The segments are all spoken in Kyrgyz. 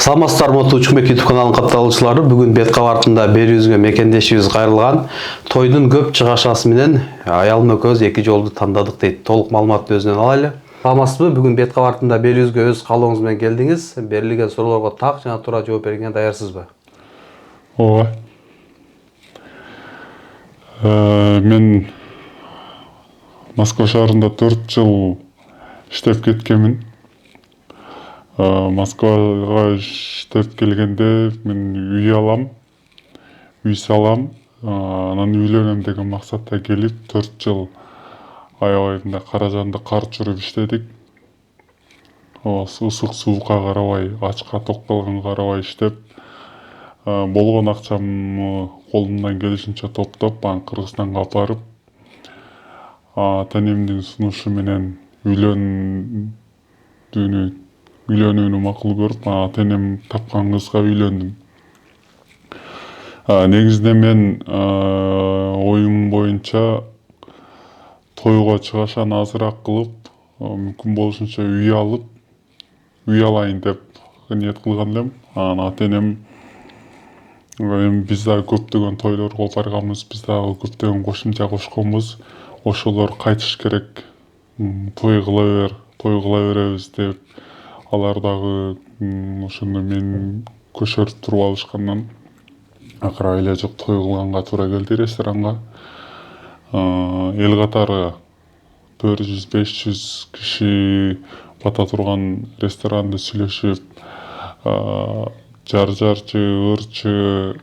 Саламатсыздарбы Учмек YouTube каналынын катталуучулары. Бүгүн бет кабартында берүүбүзгө мекендешибиз кайрылган. Тойдун көп чыгашасы менен аялым экөөбүз эки жолду тандадык дейт. Толук маалыматты өзүнөн алайлы. Саламатсызбы? Бүгүн бет кабартында берүүбүзгө өз каалооңуз менен келдиңиз. Берилген суроолорго так жана туура жооп бергенге даярсызбы? Ооба. Мен Москва шаарында 4 жыл иштеп кеткенмин. Москвага иштеп келгенде мен үй алам, үй салам, анан үйлөнөм деген максатта келип 4 жыл аябайында Каражанда карт жүрүп иштедик. Ысык суукка карабай, ачка токтолгонго карабай иштеп, болгон акчамды колумдан келишинче топтоп, аны Кыргызстанга алып барып, ата энемдин сунушу менен үйлөнүүнү макул көрүп, ата энем тапкан кызга үйлөндүм. Негизинен мен оюм боюнча тойго чыгашаны азыраак кылып, мүмкүн болушунча үй алайын деп ниет кылган элем. Ата энем биз дагы көптөгөн тойлорго барганбыз, биз дагы көптөгөн кошумча кошконбуз. Ошолор кайтыш керек, той кыла беребиз деп, алар дагы ошондо мен көшөрүп туруп алышкандан акыры эле жок той кылганга туура келди ресторанга. Эл катары 400-500 киши бата турган ресторанды сүйлөшүп, жарчы, ырчы,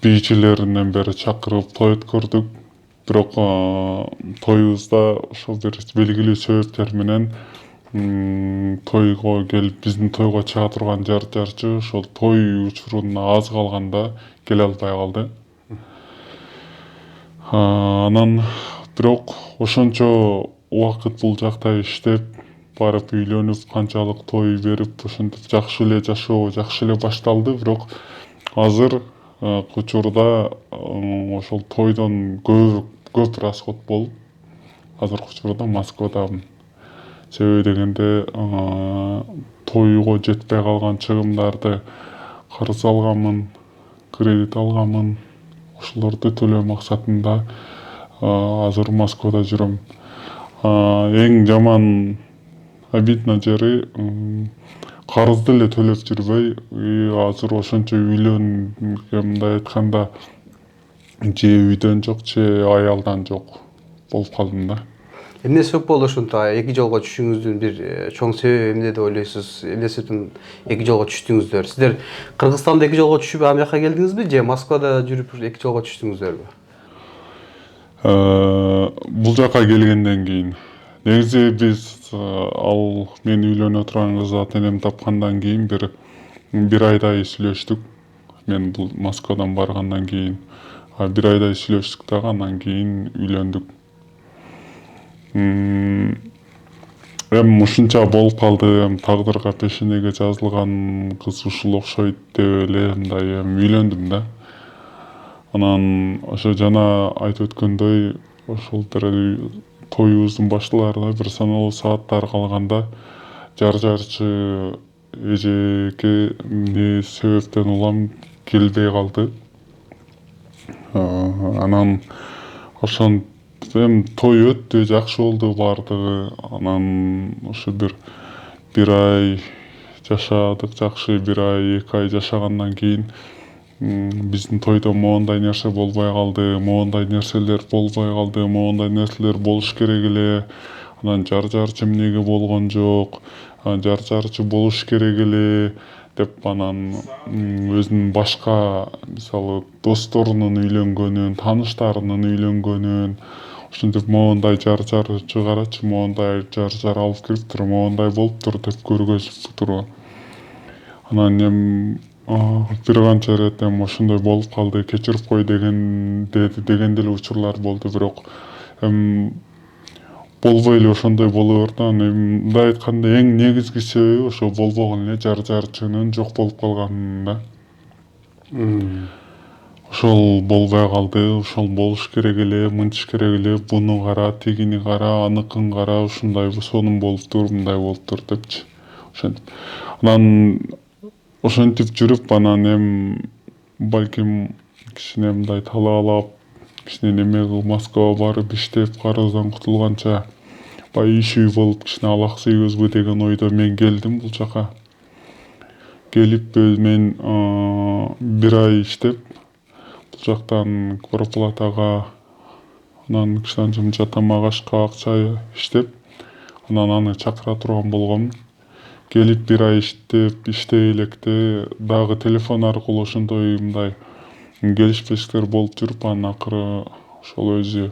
бийчилеринен бери чакырып той өткөрдүк. Бирок тоюбузда ошол бир белгилүү себептер менен тойго келип, биздин тойго чыга турган жарчы ошол той учуруна аз калганда келе албай калды. Анан бирок ошончо убакыт бул жакта иштеп, барып үйлөнүп, канчалык той берип, ошентип жакшы эле жашоо, жакшы эле башталды. Бирок азыр учурда ошол тойдон көп расход болуп, азыркы учурда Москвадамын. Себеби дегенде тойго жетпей калган чыгымдарды карыз алганмын, кредит алганмын. Ошолорду төлөө максатында азыр Москвада жүрөм. Эң жаман обидно жери карызды эле төлөп жүрбөй, азыр ошончо үйлөнгөм, мындай айтканда, же үйдөн жок, же аялдан жок болуп калдым да. Эмне себеп болду ошонто эки жолго түшүүңүздүн бир чоң себеби эмне деп ойлойсуз? Эмне себептен эки жолго түштүңүздөр? Сиздер Кыргызстанда эки жолго түшүп аны жака келдиңизби, же Москвада жүрүп эки жолго түштүңүздөрбү? Бул жака келгенден кийин. Негизи биз мен үйлөнө турган кыз ата энем тапкандан кийин бир айдай сүйлөштүк. Мен бул Москвадан баргандан кийин бир айдай сүйлөштүк дагы, андан кийин үйлөндүк. Ушунча болуп калды, тагдырга пешенеге жазылган кыз ушул окшойт деп эле мындай үйлөндүм да. Анан ошо жана айтып өткөндөй, ошол тоюбуздун башталарында бир саналуу сааттар калганда жарчы эжеке эмне себептен улам келбей калды. Анан ошон той өттү, жакшы болду бардыгы. Анан ошо бир ай жашадык жакшы, бир ай, 2 ай жашагандан кийин биздин тойдо моундай нерсе болбой калды, моундай нерселер болуш керек эле. Анан жарчы эмнеге болгон жок, жарчы болуш керек эле деп, анан өзүнүн башка, мисалы, досторунун үйлөнгөнүн, тааныштарынын үйлөнгөнүн, ошентип моундай жарчы карачы, моундай жарчы алып келиптир, моундай болуптур деп көргөзүптүр. Анан бир канча ирет ошондой болуп калды, кечирип кой деген деле учурлар болду. Бирок болбой эле ошондой боло берди. Мындай айтканда, эң негизги себеби ошо болбогон эле жарчынын жок болуп калганында. Ошол болбой калды, ошол болуш керек эле, мынтиш керек эле, буну кара, тигини кара, аныкын кара, ушундай сонун болуптур, мындай болуптур депчи. Ошентип. Анан ошентип жүрүп анан балким кичине мындай талаалап кичине неме Москвага барып иштеп карыздан кутулганча баягы иш үй болуп кичине алак тийгизби деген ойдо мен келдим бул жака. Келип мен 1 ай иштеп бул жактан квартплатага анан кичине жымжа тамак ашка акча иштеп анан аны чакыра турган болгом. Келип 1 ай иштей электе дагы телефон аркылуу ошондой мындай келишпештер болуп жүрүп анан акыры ошол өзү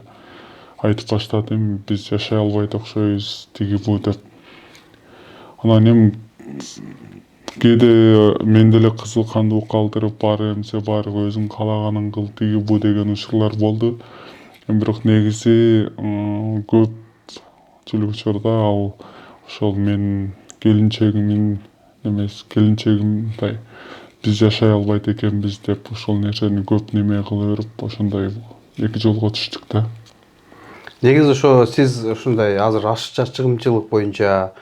айтып баштады биз жашай албайт окшойбуз тиги бу деп. Анан кээде мен деле кызыккандуу калтырып баары өзүң каалаганын кыл тиги бу деген учурлар болду. Бирок негизи көпчүлүк учурда ал ошол мен келинчегимин мындай биз жашай албайт экенбиз деп ошол нерсени көп неме кыла берип ошондой эки жолго түштүк да. Негизи ошо сиз ушундай азыр ашыкча чыгымчылык боюнча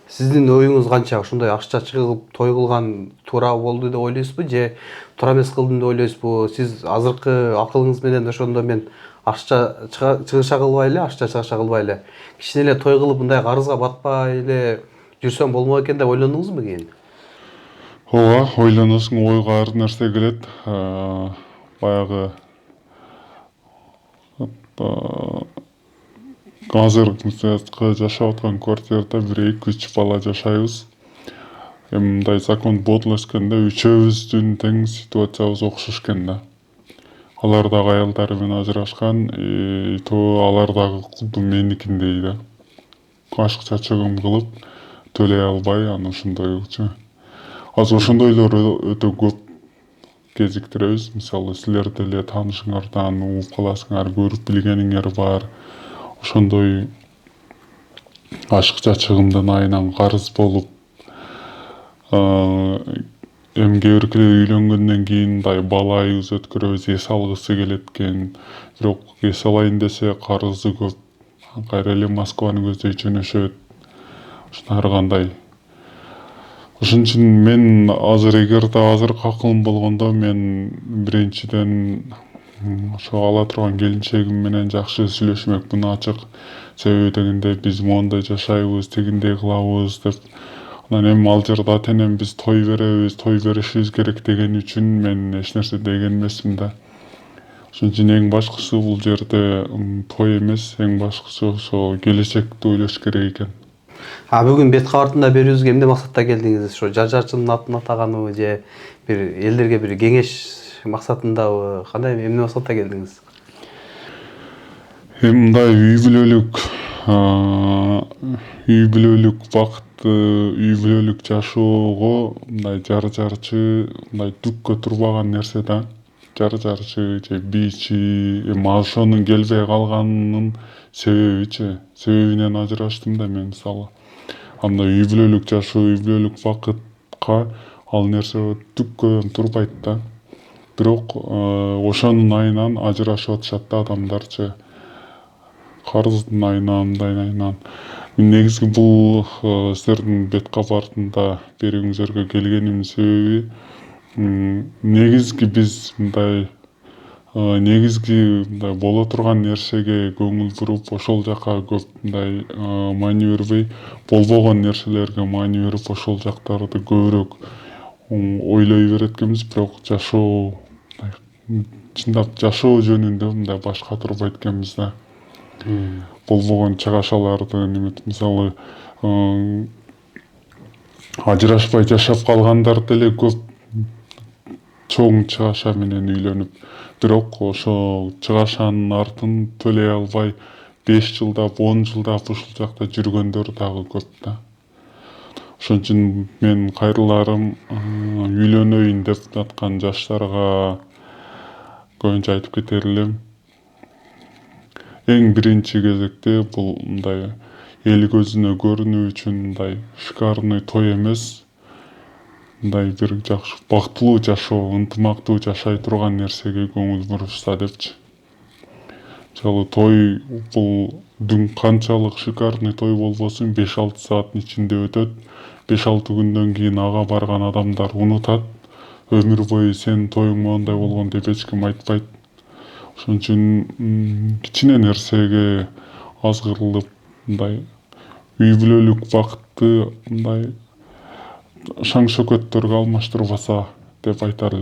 сиздин оюңуз канча? Ошондой акча чыгып той кылган туура болду деп ойлойсузбу же туура эмес кылдым деп ойлойсузбу? Сиз азыркы акылыңыз менен ошондо мен акча чыгыша кылбай эле, акча чыгаша кылбай эле кичине эле той кылып мындай карызга батпай эле жүрсөм болмок экен деп ойлондуңузбу кийин? Ооба, ойлоносуң, ойго ар нерсе келет. Баягы азыркы жашап аткан квартирада 1-2-3 бала жашайбыз. Мындай закон бодул өскөндө үчөөбүздүн тең ситуациябыз окшош экен да. Алар дагы аялдары менен ажырашкан, алар дагы меникиндей да. Ашыкча чыгым кылып төлөй албай анан ошондойчу. Азыр ошондойлор өтө көп кезиктиребиз. Мисалы силер деле таанышыңардан угуп каласыңар, көрүп билгениңер бар. Ошондой ашыкча чыгымдын айынан карыз болуп, кээ биркилер үйлөнгөндөн кийин мындай бала айыбыз өткөрөбүз, эс алгысы келет экен. Бирок эс алайын десе карызы көп. Кайра эле Москваны көздөй жөнөшөт. Ар кандай. Ошон үчүн мен эгерде азыркы акылым болгондо мен биринчиден ошо ала турган келинчегим менен жакшы сүйлөшмөкмүн, ачык. Себеби дегенде биз моундай жашайбыз, тигиндей кылабыз деп. Анан ал жерде ата энем биз той беребиз, той беришибиз керек деген үчүн мен эч нерсе деген эмесмин да. Ошон үчүн эң башкысы бул жерде той эмес, эң башкысы ошо келечекти ойлош керек экен. Бүгүн бет кабартында берүүбүзгө эмне максатта келдиңиз? Ошо жар-жарчынын атын атаганыбы же бир элдерге бир кеңеш максатындабы? Кандай эмне максатта келдиңиз? Мындай үй бүлөлүк бакытты, үй бүлөлүк жашоого мындай жар-жарчы мындай түккө турбаган нерсе да. Жар-жарчы же бийчи, ошонун келбей калганынын себебинен ажыраштым да мен мисалы. Анда үй бүлөлүк жашоо, үй бүлөлүк бакытка ал нерсе түккө турбайт да. Бирок ошонун айынан ажырашып атышат да адамдарчы. Карыздын айынан, мындай айынан. Негизги бул силердин бет кабартында берүүңүзгө келгениmin себеби негизги биз мындай боло турган нерсеге көңүл буруп, ошол жака көп мындай маани бербей, болбогон нерселерге маани берип, ошол жактарды көбүрөөк ойлой береткенбиз. Бирок жашоо, чындап жашоо жөнүндө мындай башка турбайт экенбиз да. Болбогон чыгашаларды мисалы ажырашпай жашап калгандар деле көп чоң чыгаша менен үйлөнүп, бирок ошо чыгашанын артын төлөй албай 5 жылдап, 10 жылдап ушул жакта жүргөндөр дагы көп да. Ошон үчүн мен кайрыларым үйлөнөйүн деп аткан жаштарга көбүнчө айтып кетер элем. Эң биринчи кезекте бул мындай эл көзүнө көрүнүү үчүн мындай шикарный той эмес, мындай бир жакшы бактылуу жашоо, ынтымактуу жашай турган нерсеге көңүл бурушса депчи. Мысалы той бұл дүн қаншалық шикарный той болбосун 5-6 сааттын ичинде өтөт. 5-6 күндөн кийин ага барган адамдар унутат. Өмүр бою сенин тоюң моундай болгон деп эч ким айтпайт. Ошон үчүн кичине нерсеге азгырылып мындай үй бүлөлүк бакытты мындай шаң шөкөттөргө алмаштырбаса деп айтар элем.